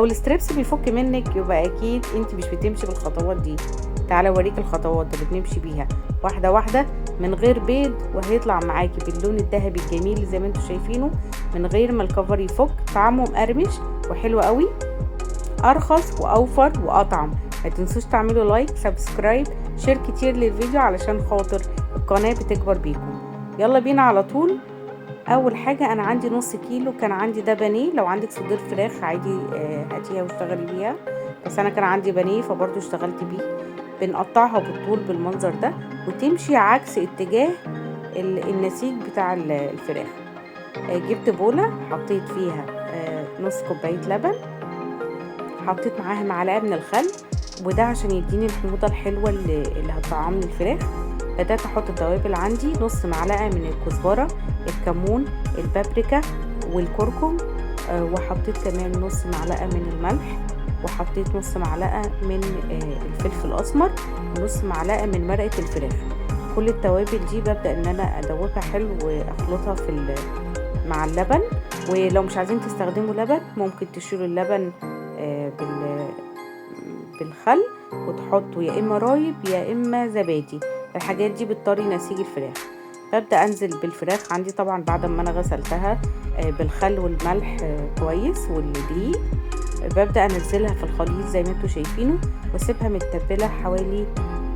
لو الستريبس بيفك منك يبقى اكيد انت مش بتمشي بالخطوات دي. تعالى اوريك الخطوات اللي بنمشي بيها واحده واحده من غير بيض، وهيطلع معاكي باللون الذهبي الجميل زي ما انتوا شايفينه من غير ما الكفر يفك. طعمه مقرمش وحلو قوي، ارخص واوفر واطعم. ما تنسوش تعملوا لايك، سبسكرايب، شير كتير للفيديو علشان خاطر القناه بتكبر بيكم. يلا بينا على طول. اول حاجه انا عندي نص كيلو، كان عندي ده بانيه. لو عندك صدور فراخ عادي هاتيها واشتغلي بيها، بس انا كان عندي بانيه فبرضو اشتغلت بيه. بنقطعها بالطول بالمنظر ده، وتمشي عكس اتجاه النسيج بتاع الفراخ. جبت بوله حطيت فيها نص كوبايه لبن، حطيت معاها معلقه من الخل، وده عشان يديني الحموضه الحلوه اللي هتطعم لي الفراخ. بدات احط التوابل عندي، نص معلقه من الكزبره، الكمون، البابريكا والكركم، وحطيت كمان نص معلقه من الملح، وحطيت نص معلقه من الفلفل الاسمر، ونص معلقه من مرقه الفراخ. كل التوابل دي ببدا ان انا ادوبها حلو واخلطها مع اللبن. ولو مش عايزين تستخدموا لبن ممكن تشيلوا اللبن بالخل وتحطوا يا اما رايب يا اما زبادي. الحاجات دي بتطري نسيج الفراخ. ببدا انزل بالفراخ عندي طبعا بعد ما انا غسلتها بالخل والملح كويس والدقيق. ببدا انزلها في الخليط زي ما انتوا شايفينه، واسيبها متبله حوالي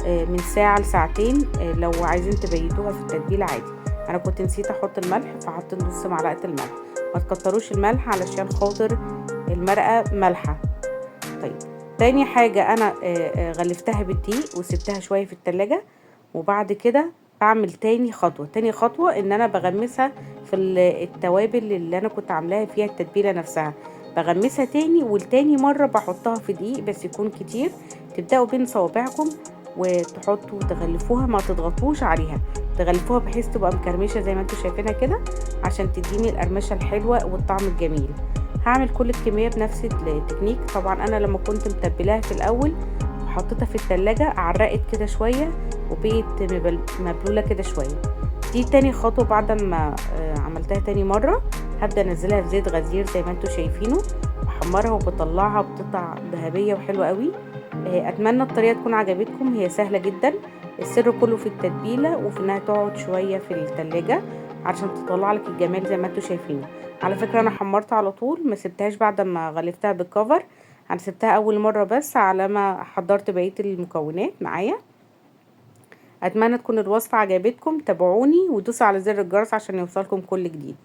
من ساعه لساعتين. لو عايزين تبيتوها في التتبيله عادي. انا كنت نسيت احط الملح فحطيت نص معلقه الملح. ما تكتروش الملح علشان خاطر المرقه مالحه. طيب تاني حاجة انا غلفتها بالدقيق وسبتها شوية في التلاجة. وبعد كده بعمل تاني خطوة ان انا بغمسها في التوابل اللي انا كنت عاملاها فيها التتبيلة نفسها. بغمسها تاني، والتاني مرة بحطها في دقيق بس يكون كتير. تبدأوا بين صوابعكم وتحطوا تغلفوها، ما تضغطوش عليها، تغلفوها بحيث تبقى مكرمشة زي ما انتوا شايفينها كده عشان تديني القرمشة الحلوة والطعم الجميل. هعمل كل الكمية بنفس التكنيك. طبعا انا لما كنت متبلاها في الاول وحطيتها في التلاجة عرقت كده شوية وبقيت مبلولة كده شوية. دي تاني خطوة بعد ما عملتها تاني مرة. هبدأ انزلها في زيت غزير زي ما انتوا شايفينه، بحمرها وبطلعها بتطلع ذهبية وحلوة قوي. اتمنى الطريقة تكون عجبتكم، هي سهلة جدا. السر كله في التتبيلة وفي انها تقعد شوية في التلاجة عشان تطلع لك الجمال زي ما انتوا شايفينه. على فكرة انا حمرتها على طول، ما سبتهاش بعد ما غلفتها بالكفر. انا سبتها اول مرة بس على ما حضرت بقية المكونات معايا. اتمنى تكون الوصفة عجبتكم. تابعوني ودوسوا على زر الجرس عشان يوصلكم كل جديد.